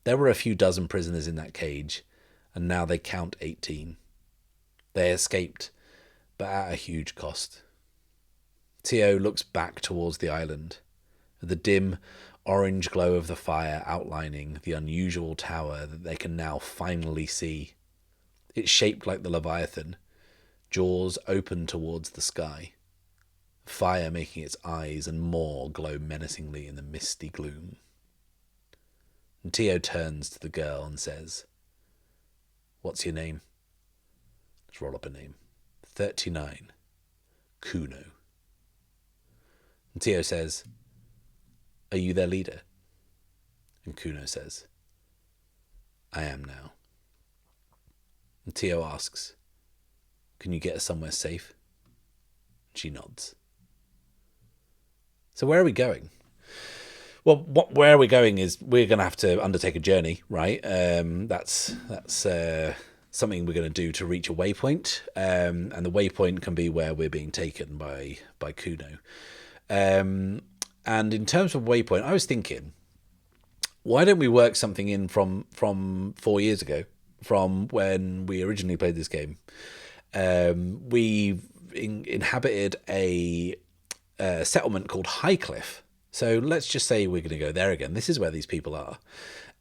There were a few dozen prisoners in that cage, and now they count 18. They escaped, but at a huge cost. Tio looks back towards the island, at the dim orange glow of the fire outlining the unusual tower that they can now finally see. It's shaped like the Leviathan, jaws open towards the sky, fire making its eyes and more glow menacingly in the misty gloom. And Tio turns to the girl and says, "What's your name?" Let's roll up a name. 39. Kuno. And Tio says, "Are you their leader?" And Kuno says, "I am now." And Tio asks, "Can you get us somewhere safe?" She nods. So where are we going? Well, where we're going is we're going to have to undertake a journey, right? That's something we're going to do to reach a waypoint, and the waypoint can be where we're being taken by Kuno. And in terms of waypoint, I was thinking, why don't we work something in from 4 years ago, from when we originally played this game? We inhabited a settlement called Highcliffe. So let's just say we're going to go there again. This is where these people are.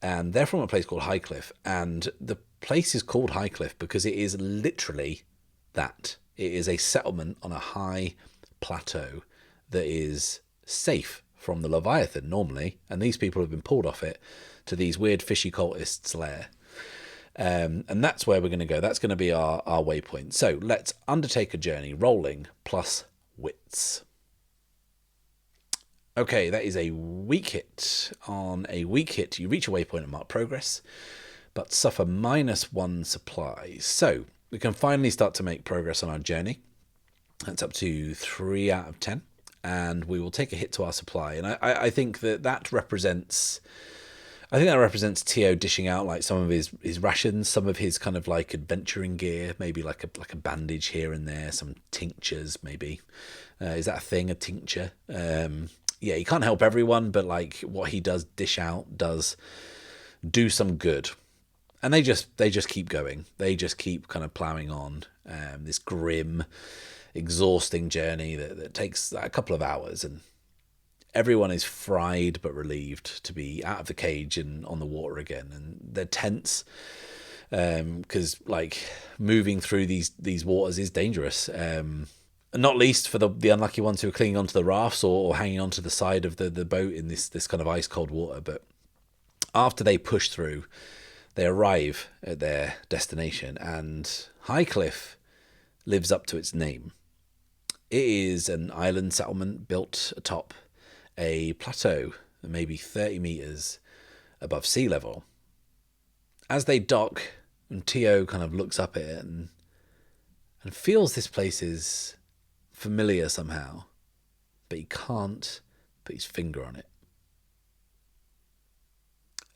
And they're from a place called Highcliffe. And the place is called Highcliffe because it is literally that. It is a settlement on a high plateau that is safe from the Leviathan normally. And these people have been pulled off it to these weird fishy cultists' lair. And that's where we're going to go. That's going to be our waypoint. So let's undertake a journey, rolling plus wits. Okay, that is a weak hit. On a weak hit, you reach a waypoint and mark progress, but suffer -1 supply. So we can finally start to make progress on our journey. That's up to 3 out of 10, and we will take a hit to our supply. And I think that represents... I think that represents Tio dishing out like some of his rations, some of his kind of like adventuring gear, maybe like a bandage here and there, some tinctures maybe. Is that a thing, a tincture? Yeah, he can't help everyone, but like what he does dish out does do some good. And they just keep going. They just keep kind of ploughing on this grim, exhausting journey that takes a couple of hours, and everyone is fried but relieved to be out of the cage and on the water again. And they're tense because like moving through these waters is dangerous. Not least for the unlucky ones who are clinging onto the rafts or hanging onto the side of the boat in this kind of ice cold water. But after they push through, they arrive at their destination, and Highcliffe lives up to its name. It is an island settlement built atop a plateau maybe 30 meters above sea level. As they dock, and Tio kind of looks up at it and feels this place is familiar somehow, but he can't put his finger on it.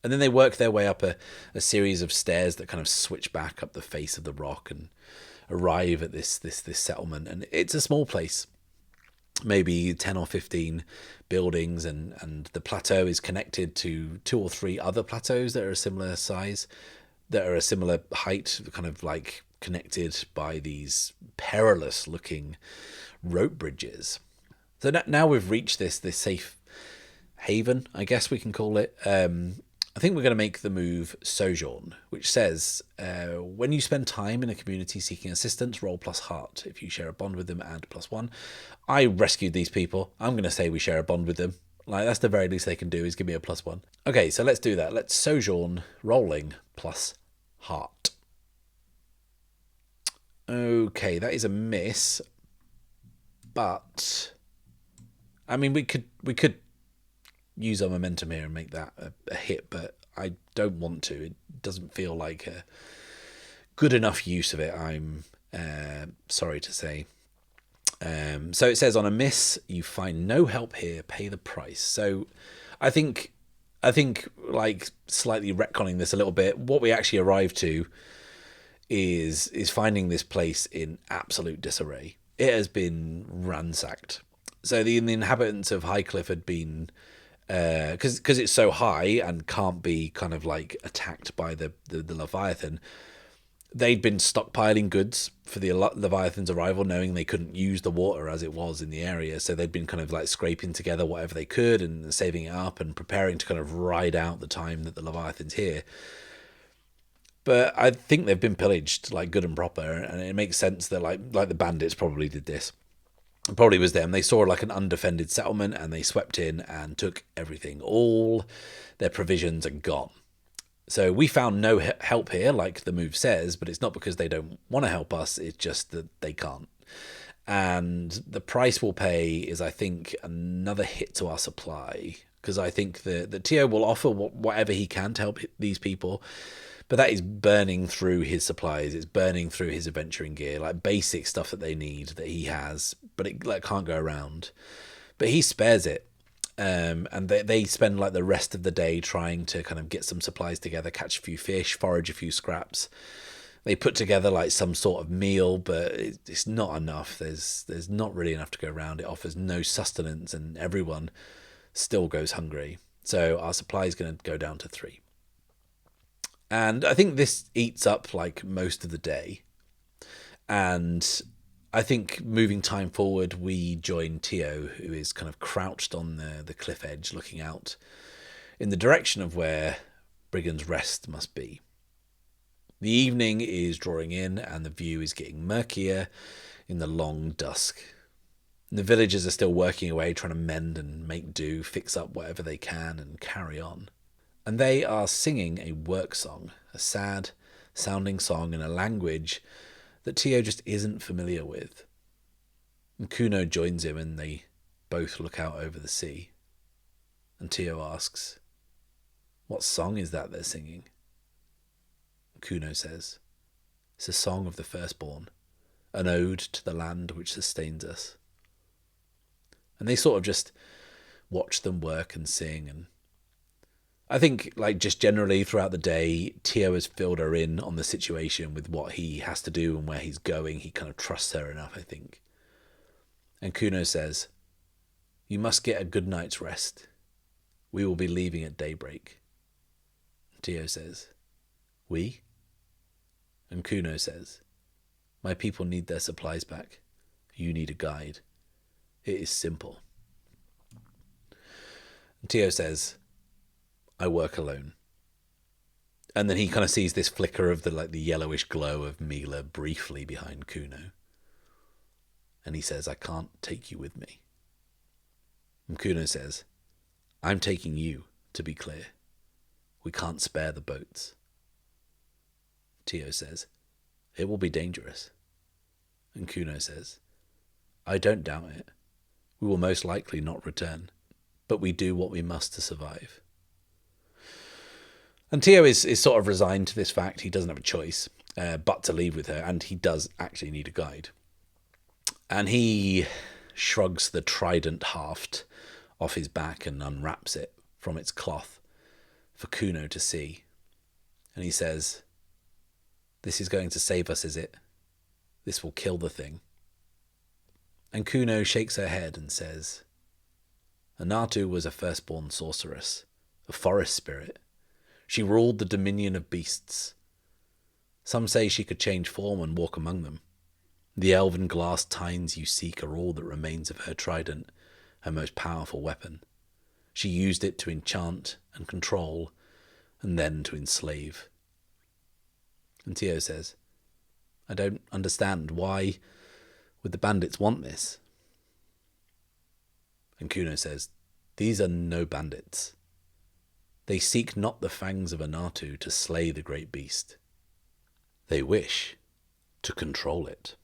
And then they work their way up a series of stairs that kind of switch back up the face of the rock and arrive at this settlement. And it's a small place, maybe 10 or 15 buildings, and the plateau is connected to 2 or 3 other plateaus that are a similar size, that are a similar height, kind of like connected by these perilous looking rope bridges. So now we've reached this safe haven, I guess we can call it. I think we're going to make the move Sojourn, which says, when you spend time in a community seeking assistance, roll plus heart. If you share a bond with them, add +1. I rescued these people. I'm going to say we share a bond with them. Like, that's the very least they can do, is give me a +1. Okay, so let's do that. Let's Sojourn, rolling plus heart. Okay, that is a miss. But, I mean, we could use our momentum here and make that a hit, but I don't want to. It doesn't feel like a good enough use of it, I'm sorry to say. So it says, on a miss, you find no help here, pay the price. So I think like slightly retconning this a little bit, what we actually arrive to is finding this place in absolute disarray. It has been ransacked. So the inhabitants of Highcliffe had been, because it's so high and can't be kind of like attacked by the Leviathan, they'd been stockpiling goods for the Leviathan's arrival, knowing they couldn't use the water as it was in the area. So they'd been kind of like scraping together whatever they could and saving it up and preparing to kind of ride out the time that the Leviathan's here. But I think they've been pillaged like good and proper, and it makes sense that like the bandits probably did this. It probably was them. They saw like an undefended settlement and they swept in and took everything. All their provisions are gone. So we found no help here, like the move says, but it's not because they don't want to help us. It's just that they can't. And the price we'll pay is, I think, another hit to our supply, because I think that Tio will offer whatever he can to help these people. But that is burning through his supplies. It's burning through his adventuring gear, like basic stuff that they need that he has, but it like can't go around. But he spares it, and they spend like the rest of the day trying to kind of get some supplies together, catch a few fish, forage a few scraps. They put together like some sort of meal, but it's not enough. There's not really enough to go around. It offers no sustenance, and everyone still goes hungry. So our supply is going to go down to 3. And I think this eats up like most of the day. And I think moving time forward, we join Tio, who is kind of crouched on the cliff edge looking out in the direction of where Brigand's Rest must be. The evening is drawing in and the view is getting murkier in the long dusk. The villagers are still working away, trying to mend and make do, fix up whatever they can and carry on. And they are singing a work song, a sad sounding song in a language that Tio just isn't familiar with. And Kuno joins him and they both look out over the sea. And Tio asks, "What song is that they're singing?" Kuno says, "It's a song of the Firstborn, an ode to the land which sustains us." And they sort of just watch them work and sing. And I think, like, just generally throughout the day, Tio has filled her in on the situation with what he has to do and where he's going. He kind of trusts her enough, I think. And Kuno says, "You must get a good night's rest. We will be leaving at daybreak." Tio says, "We?" And Kuno says, "My people need their supplies back. You need a guide. It is simple." And Tio says, "I work alone." And then he kind of sees this flicker of the yellowish glow of Mila briefly behind Kuno. And he says, "I can't take you with me." And Kuno says, "I'm taking you, to be clear. We can't spare the boats." Tio says, "It will be dangerous." And Kuno says, "I don't doubt it. We will most likely not return, but we do what we must to survive." And Tio is sort of resigned to this fact. He doesn't have a choice but to leave with her, and he does actually need a guide. And he shrugs the trident haft off his back and unwraps it from its cloth for Kuno to see. And he says, "This is going to save us, is it? This will kill the thing." And Kuno shakes her head and says, "Anatu was a firstborn sorceress, a forest spirit. She ruled the dominion of beasts. Some say she could change form and walk among them. The elven glass tines you seek are all that remains of her trident, her most powerful weapon. She used it to enchant and control, and then to enslave." And Tio says, "I don't understand. Why would the bandits want this?" And Kuno says, "These are no bandits. They seek not the fangs of Anatu to slay the great beast. They wish to control it."